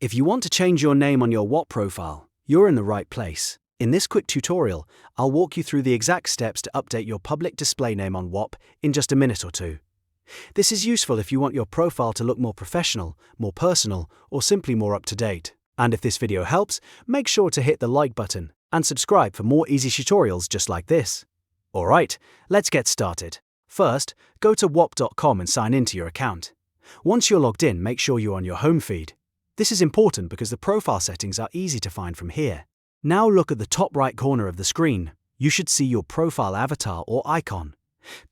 If you want to change your name on your Whop profile, you're in the right place. In this quick tutorial, I'll walk you through the exact steps to update your public display name on Whop in just a minute or two. This is useful if you want your profile to look more professional, more personal, or simply more up to date. And if this video helps, make sure to hit the like button and subscribe for more easy tutorials just like this. Alright, let's get started. First, go to whop.com and sign into your account. Once you're logged in, make sure you're on your home feed. This is important because the profile settings are easy to find from here. Now look at the top right corner of the screen. You should see your profile avatar or icon.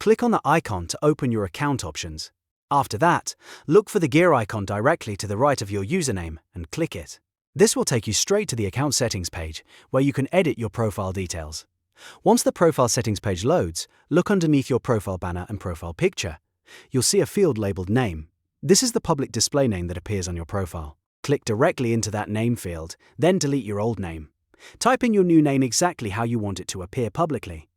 Click on the icon to open your account options. After that, look for the gear icon directly to the right of your username and click it. This will take you straight to the account settings page, where you can edit your profile details. Once the profile settings page loads, look underneath your profile banner and profile picture. You'll see a field labeled Name. This is the public display name that appears on your profile. Click directly into that name field, then delete your old name. Type in your new name exactly how you want it to appear publicly.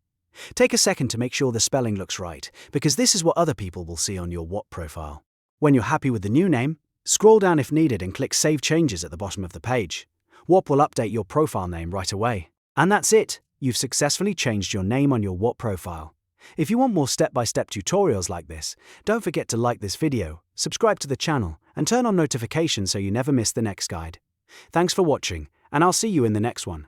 Take a second to make sure the spelling looks right, because this is what other people will see on your Whop profile. When you're happy with the new name, scroll down if needed and click Save Changes at the bottom of the page. Whop will update your profile name right away. And that's it! You've successfully changed your name on your Whop profile. If you want more step-by-step tutorials like this, don't forget to like this video, subscribe to the channel, and turn on notifications so you never miss the next guide. Thanks for watching, and I'll see you in the next one.